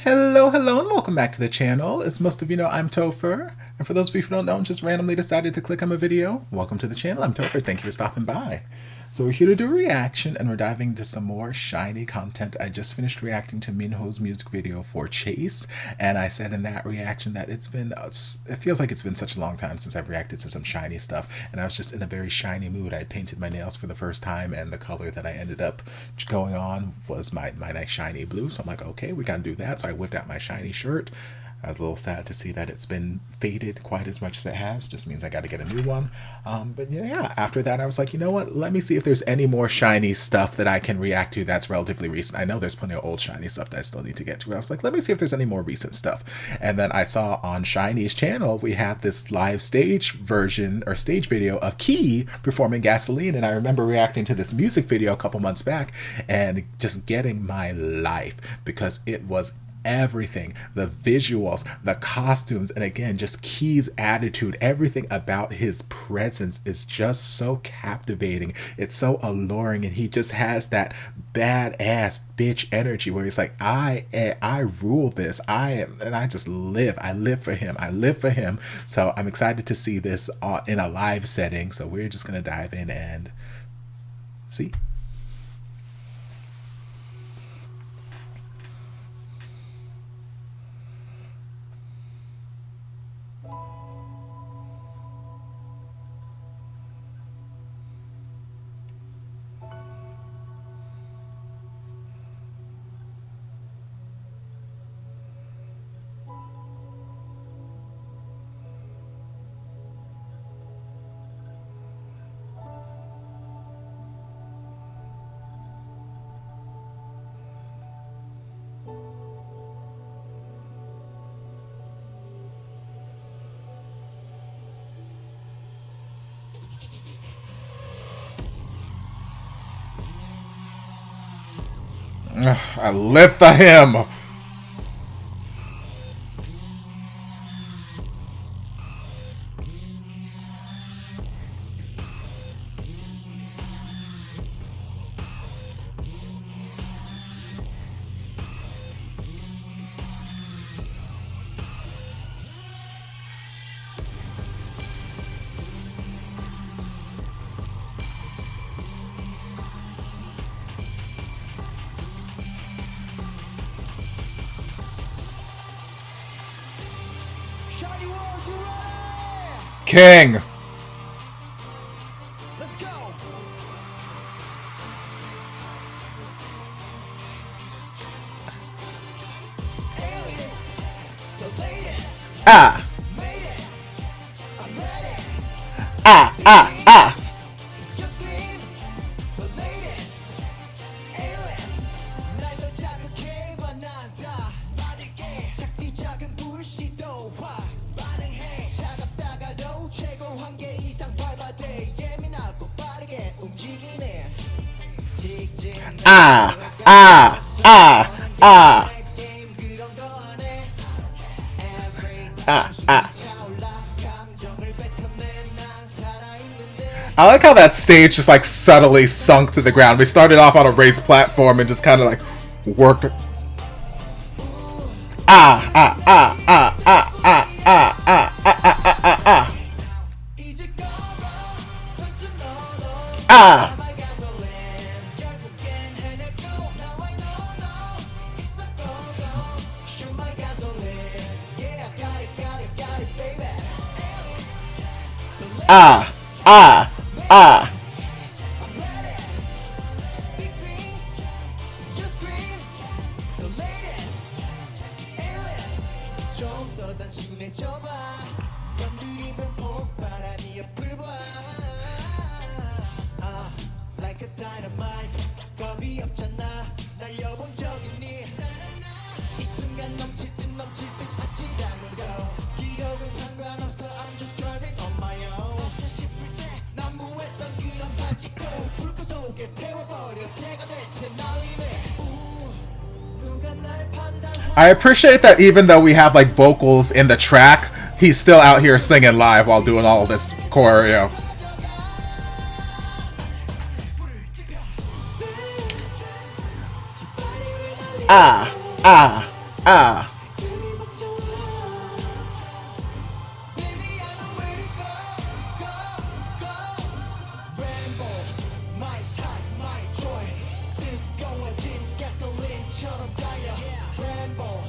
Hello, hello, and welcome back to the channel. As most of you know, I'm Topher. And for those of you who don't know and just randomly decided to click on my video, welcome to the channel. I'm Topher. Thank you for stopping by. So we're here to do a reaction, and we're diving into some more shiny content. I just finished reacting to Minho's music video for Chase, and I said in that reaction that it feels like it's been such a long time since I've reacted to some shiny stuff, and I was just in a very shiny mood. I painted my nails for the first time, and the color that I ended up going on was my nice shiny blue, so I'm like, okay, we gotta do that. So I whipped out my shiny shirt. I was a little sad to see that it's been faded quite as much as it has. Just means I got to get a new one. But yeah, after that, I was like, you know what? Let me see if there's any more shiny stuff that I can react to that's relatively recent. I know there's plenty of old shiny stuff that I still need to get to. But I was like, let me see if there's any more recent stuff. And then I saw on Shiny's channel, we have this live stage version or stage video of Key performing Gasoline. And I remember reacting to this music video a couple months back and just getting my life because it was everything, the visuals, the costumes, and again, just Key's attitude, everything about his presence is just so captivating. It's so alluring, and he just has that badass bitch energy where he's like, I rule this. I just live. I live for him. I live for him. So I'm excited to see this in a live setting. So we're just gonna dive in and see. I live for him. King. Let's go. Alias, the latest. Ah. Made it. I'm ready. Ah. Just scream. The latest. A-list. 날도 자극해 반한다. 받을게. 작디 작은 불씨도 화. 반응해. 차갑다가도 최고 한계 이상 밟아대. 예민하고 빠르게 움직이네. 직진. Ah. 게임 그런 거 안 해. 감정을 뱉어내 난 살아있는데. I like how that stage just like subtly sunk to the ground. We started off on a raised platform and just kind of like worked. 이제 꺼봐 던져 너도 Ah. my gasoline 결국엔 해내고 Now I know it's a go-go Shoot my gasoline Yeah got it baby I'm ready Big rings You scream The latest A-list 좀 더 단순해져봐 건드리면 폭발하니 옆을 봐 Like a dynamite 겁이 없잖아 날려본 적 있니 이 순간 넘칠 듯 아찔함으로 기록은 상관없어 I'm just driving on my own 차 싶을 때 난무했던 그런 바지고 불꽃 속에 태워버려 제가 대체 날리네 누가 날 판단하고 I appreciate that even though we have like vocals in the track, he's still out here singing live while doing all this choreo. Ah. Ah. 숨이 벅차와 Baby I know where to go go go Rainbow my type my joy 뜨거워진 gasoline처럼 달려 Rainbow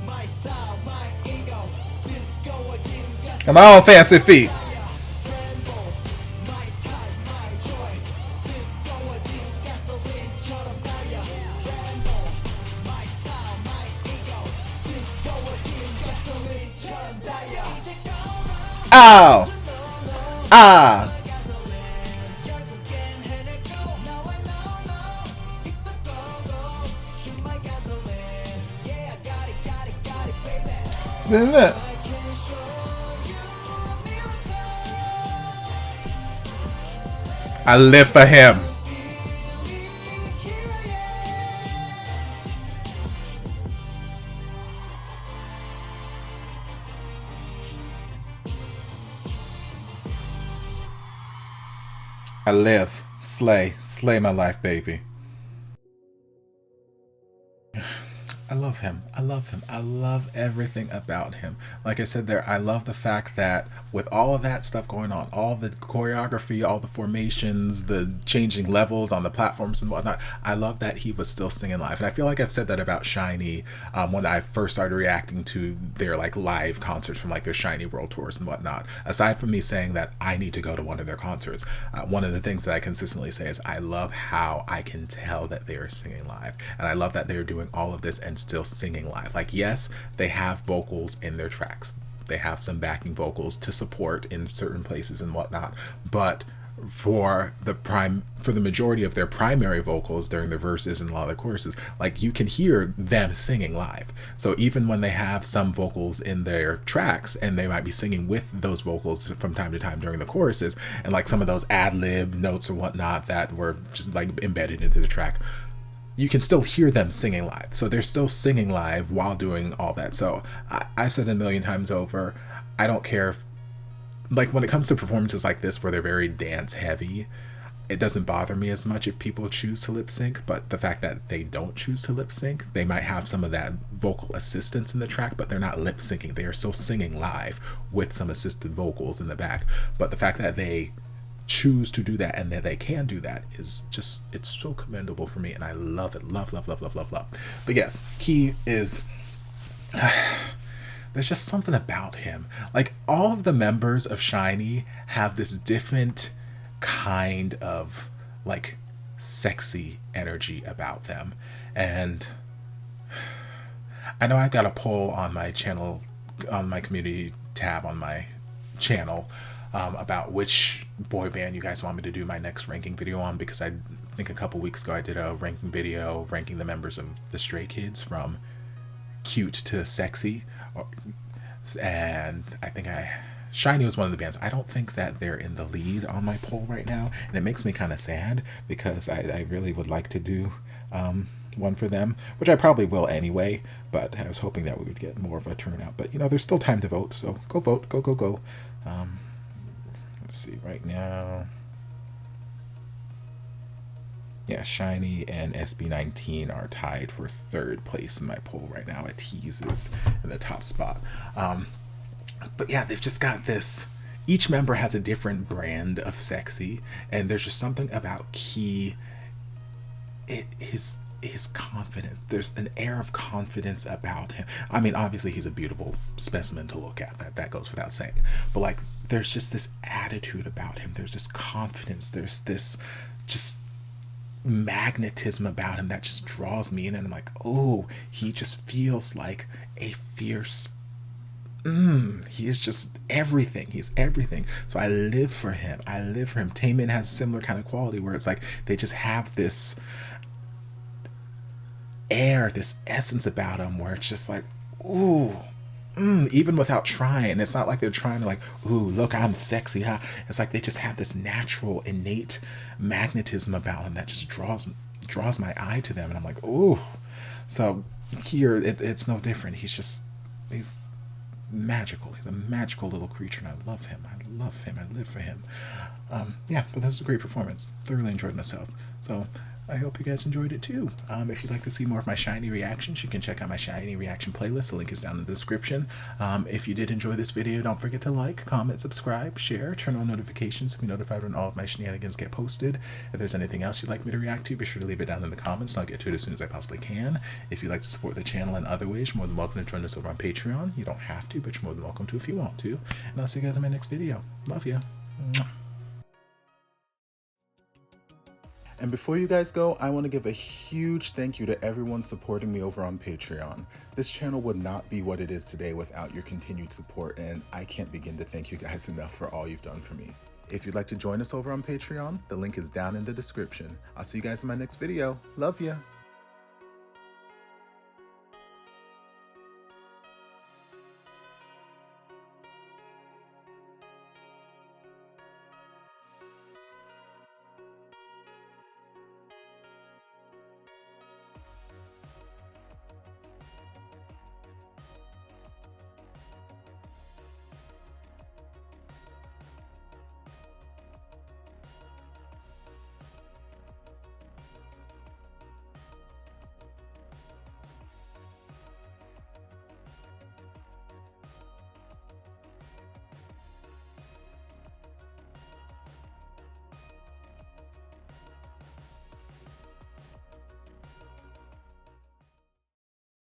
my style my ego 뜨거워진 Come on, fancy feet. Rainbow my type my joy 뜨거워진 gasoline처럼 달려 Rainbow my style my ego 뜨거워진 gasoline처럼 달려 이제 go go Ow. Ah. 결국엔 해내고 Now I know it's a go go shoot my gasoline yeah I got it baby I can show you a miracle I live for him. here I I live. Slay my life, baby. I love him. I love him. I love everything about him. Like I said there, I love the fact that with all of that stuff going on, all the choreography, all the formations, the changing levels on the platforms and whatnot, I love that he was still singing live. And I feel like I've said that about SHINee when I first started reacting to their like live concerts from like their SHINee World Tours and whatnot. Aside from me saying that I need to go to one of their concerts, one of the things that I consistently say is I love how I can tell that they are singing live. And I love that they're doing all of this and still singing live. Like, yes, they have vocals in their tracks. They have some backing vocals to support in certain places and whatnot, but for the majority of their primary vocals during their verses and a lot of the choruses, like you can hear them singing live. So even when they have some vocals in their tracks and they might be singing with those vocals from time to time during the choruses, and like some of those ad-lib notes or whatnot that were just like embedded into the track, you can still hear them singing live. So they're still singing live while doing all that. So I've said it a million times over, I don't care if, like when it comes to performances like this where they're very dance heavy, it doesn't bother me as much if people choose to lip sync. But the fact that they don't choose to lip sync, they might have some of that vocal assistance in the track, but they're not lip syncing. They are still singing live with some assisted vocals in the back. But the fact that they choose to do that and that they can do that is just, it's so commendable for me, and I love it. Love. But yes, Key is there's just something about him. Like all of the members of SHINee have this different kind of like sexy energy about them. And I know I've got a poll on my channel, on my community tab on my channel, about which boy band you guys want me to do my next ranking video on, because I think a couple weeks ago I did a ranking video ranking the members of the Stray Kids from cute to sexy, and I think SHINee was one of the bands. I don't think that they're in the lead on my poll right now, and it makes me kind of sad because I really would like to do one for them, which I probably will anyway, but I was hoping that we would get more of a turnout. But you know, there's still time to vote, so go vote, go. Let's see right now. Yeah, SHINee and SB19 are tied for third place in my poll right now. Tease is in the top spot. But yeah, they've just got this. Each member has a different brand of sexy, and there's just something about Key. His confidence. There's an air of confidence about him. I mean, obviously he's a beautiful specimen to look at. That goes without saying. But like, there's just this attitude about him. There's this confidence. There's this just magnetism about him that just draws me in, and I'm like, oh, he just feels like a fierce. He is just everything. He's everything. So I live for him. Taemin has a similar kind of quality where it's like they just have this air, this essence about him where it's just like, ooh, even without trying. It's not like they're trying to like, ooh, look, I'm sexy, huh? It's like they just have this natural, innate magnetism about him that just draws my eye to them, and I'm like, ooh. So here, it's no different. He's magical. He's a magical little creature, and I love him. I live for him. Yeah, but this is a great performance. Thoroughly enjoyed myself. So I hope you guys enjoyed it too. If you'd like to see more of my shiny reactions, you can check out my shiny reaction playlist. The link is down in the description. If you did enjoy this video, don't forget to like, comment, subscribe, share, turn on notifications to be notified when all of my shenanigans get posted. If there's anything else you'd like me to react to, be sure to leave it down in the comments and I'll get to it as soon as I possibly can. If you'd like to support the channel in other ways, you're more than welcome to join us over on Patreon. You don't have to, but you're more than welcome to if you want to. And I'll see you guys in my next video. Love ya. And before you guys go, I want to give a huge thank you to everyone supporting me over on Patreon. This channel would not be what it is today without your continued support, and I can't begin to thank you guys enough for all you've done for me. If you'd like to join us over on Patreon, the link is down in the description. I'll see you guys in my next video. Love ya!